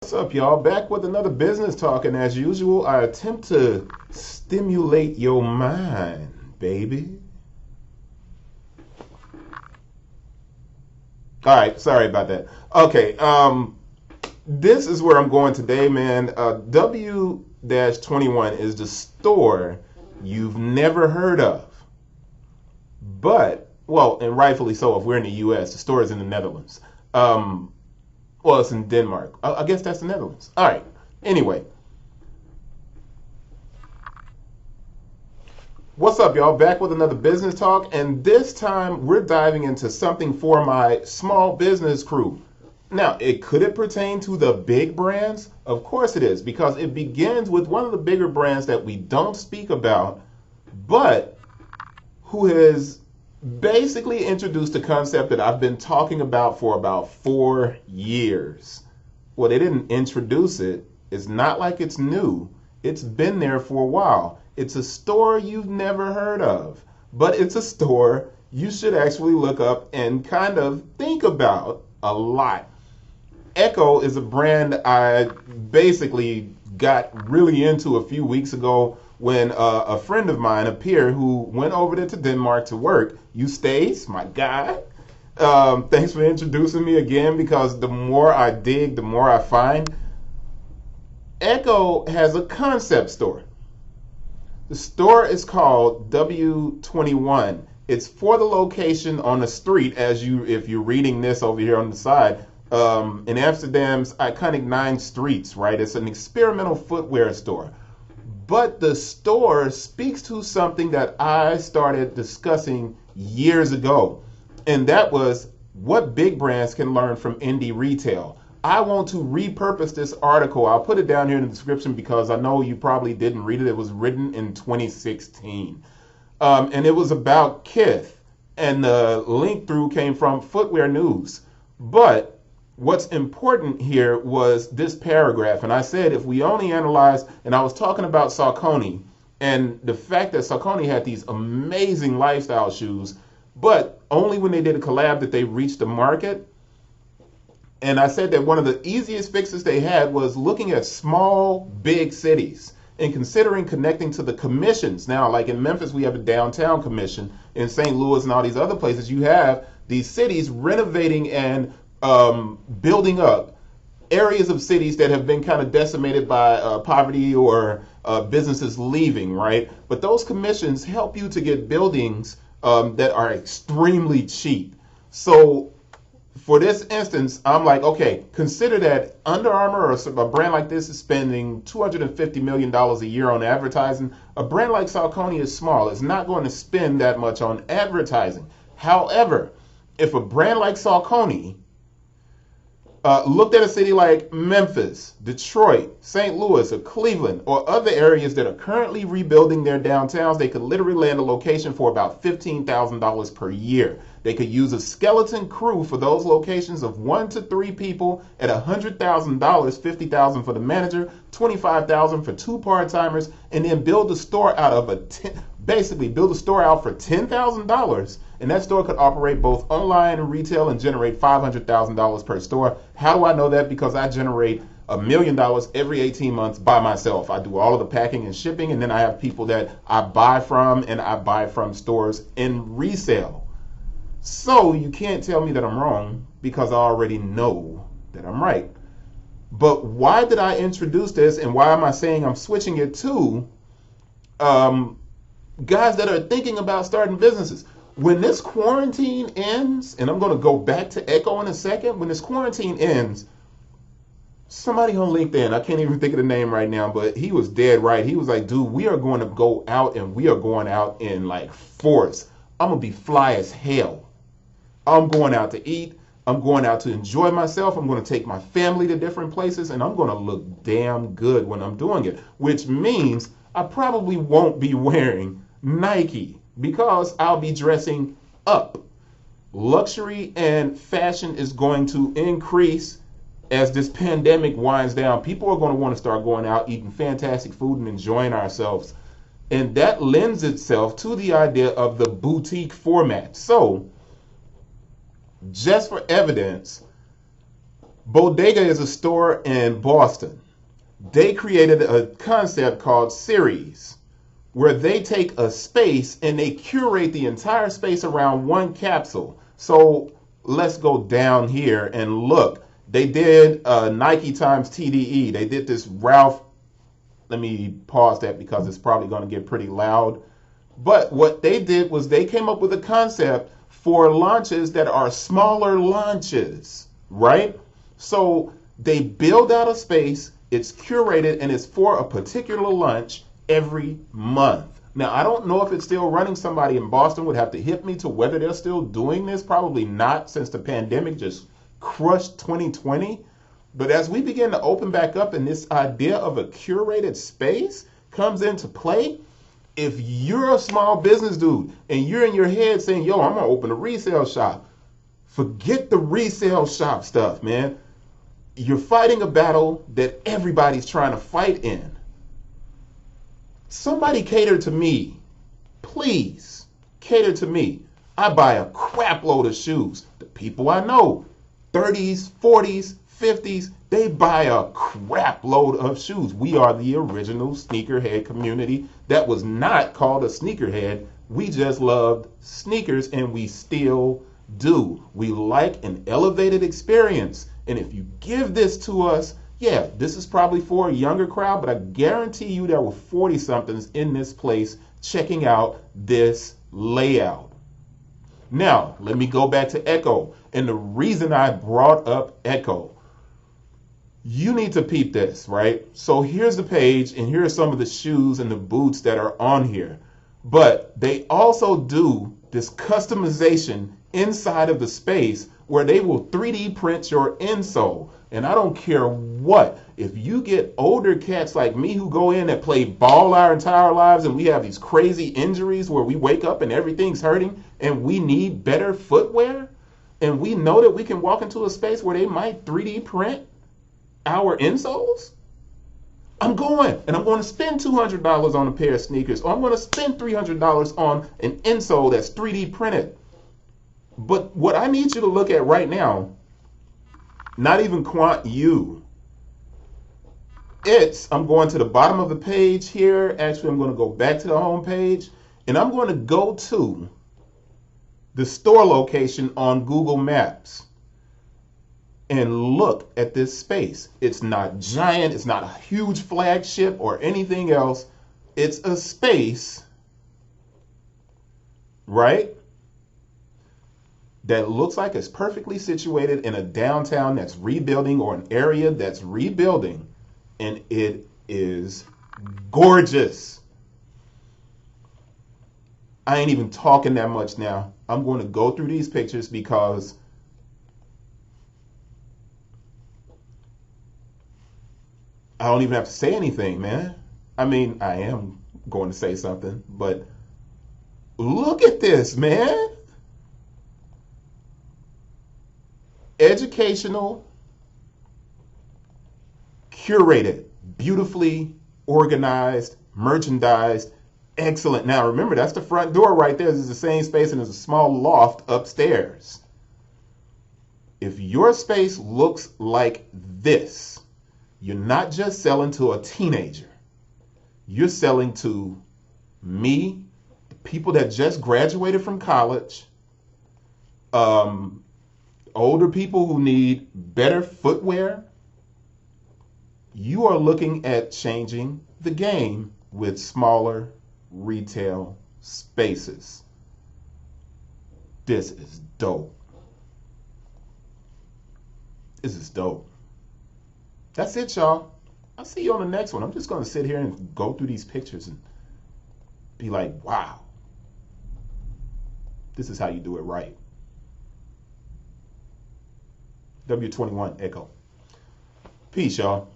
What's up, y'all? Back with another business talk, and as usual, I attempt to stimulate your mind, baby. All right, sorry about that. Okay, this is where I'm going today, man. W-21 is the store you've never heard of, but well, and rightfully so. If we're in the U.S., the store is in the Netherlands. Well, it's in Denmark. I guess that's the Netherlands. All right. Anyway, what's up, y'all? Back with another business talk, and this time we're diving into something for my small business crew. Now, could it pertain to the big brands? Of course it is, because it begins with one of the bigger brands that we don't speak about, but who has basically introduced a concept that I've been talking about for about 4 years. Well, they didn't introduce it. It's not like it's new. It's been there for a while. It's a store you've never heard of, but it's a store you should actually look up and kind of think about a lot. ECCO is a brand I basically got really into a few weeks ago when a friend of mine, a peer who went over there to Denmark to work, you stays, my guy. Thanks for introducing me again, because the more I dig, the more I find. ECCO has a concept store. The store is called W21. It's for the location on the street, if you're reading this over here on the side, in Amsterdam's iconic 9 streets, right? It's an experimental footwear store. But the store speaks to something that I started discussing years ago, and that was what big brands can learn from indie retail. I want to repurpose this article. I'll put it down here in the description because I know you probably didn't read it. It was written in 2016, and it was about Kith, and the link through came from Footwear News. But what's important here was this paragraph, and I said if we only analyze, and I was talking about Saucony and the fact that Saucony had these amazing lifestyle shoes, but only when they did a collab that they reached the market. And I said that one of the easiest fixes they had was looking at small, big cities and considering connecting to the commissions. Now, like in Memphis, we have a downtown commission. In St. Louis and all these other places, you have these cities renovating and building up areas of cities that have been kind of decimated by poverty or businesses leaving, right? But those commissions help you to get buildings that are extremely cheap. So for this instance, I'm like, okay, consider that Under Armour or a brand like this is spending $250 million a year on advertising. A brand like Saucony is small. It's not going to spend that much on advertising. However, if a brand like Saucony looked at a city like Memphis, Detroit, St. Louis, or Cleveland, or other areas that are currently rebuilding their downtowns, they could literally land a location for about $15,000 per year. They could use a skeleton crew for those locations of 1 to 3 people at $100,000, $50,000 for the manager, $25,000 for 2 part-timers, and then build a store out of basically build a store out for $10,000, and that store could operate both online and retail and generate $500,000 per store. How do I know that? Because I generate $1 million every 18 months by myself. I do all of the packing and shipping, and then I have people that I buy from, and I buy from stores in resale. So you can't tell me that I'm wrong, because I already know that I'm right. But why did I introduce this, and why am I saying I'm switching it to guys that are thinking about starting businesses? When this quarantine ends, and I'm going to go back to ECCO in a second, when this quarantine ends, somebody on LinkedIn, I can't even think of the name right now, but he was dead right. He was like, dude, we are going to go out, and we are going out in like force. I'm going to be fly as hell. I'm going out to eat. I'm going out to enjoy myself. I'm going to take my family to different places, and I'm going to look damn good when I'm doing it, which means I probably won't be wearing Nike because I'll be dressing up. Luxury and fashion is going to increase as this pandemic winds down. People are going to want to start going out, eating fantastic food, and enjoying ourselves. And that lends itself to the idea of the boutique format. So, just for evidence, Bodega is a store in Boston. They created a concept called series, where they take a space and they curate the entire space around one capsule. So let's go down here and look. They did Nike times TDE. They did this Ralph. Let me pause that because it's probably going to get pretty loud. But what they did was they came up with a concept for launches that are smaller launches, right? So they build out a space, it's curated, and it's for a particular launch every month. Now, I don't know if it's still running. Somebody in Boston would have to hit me to whether they're still doing this. Probably not, since the pandemic just crushed 2020. But as we begin to open back up and this idea of a curated space comes into play, if you're a small business dude and you're in your head saying, yo, I'm going to open a resale shop, forget the resale shop stuff, man. You're fighting a battle that everybody's trying to fight in. Somebody cater to me. Please cater to me. I buy a crap load of shoes. The people I know, 30s, 40s, 50s, they buy a crap load of shoes. We are the original sneakerhead community that was not called a sneakerhead. We just loved sneakers, and we still do. We like an elevated experience. And if you give this to us, yeah, this is probably for a younger crowd, but I guarantee you there were 40-somethings in this place checking out this layout. Now, let me go back to ECCO. And the reason I brought up ECCO, you need to peep this, right? So here's the page, and here are some of the shoes and the boots that are on here. But they also do this customization inside of the space where they will 3D print your insole. And I don't care what. If you get older cats like me who go in and play ball our entire lives, and we have these crazy injuries where we wake up and everything's hurting and we need better footwear, and we know that we can walk into a space where they might 3D print our insoles, I'm going, and I'm going to spend $200 on a pair of sneakers, or I'm going to spend $300 on an insole that's 3D printed. But what I need you to look at right now, not even Quant U, I'm going to the bottom of the page here. Actually, I'm going to go back to the home page, and I'm going to go to the store location on Google Maps and look at this space. It's not giant. It's not a huge flagship or anything else. It's a space, right, that looks like it's perfectly situated in a downtown that's rebuilding, or an area that's rebuilding, and it is gorgeous. I ain't even talking that much now. I'm going to go through these pictures because I don't even have to say anything, man. I mean, I am going to say something, but look at this, man. Educational, curated, beautifully organized, merchandised, excellent. Now remember, that's the front door right there. This is the same space, and there's a small loft upstairs. If your space looks like this, you're not just selling to a teenager. You're selling to me, people that just graduated from college, older people who need better footwear. You are looking at changing the game with smaller retail spaces. This is dope. This is dope. That's it, y'all. I'll see you on the next one. I'm just going to sit here and go through these pictures and be like, wow, this is how you do it right. W21 ECCO. Peace, y'all.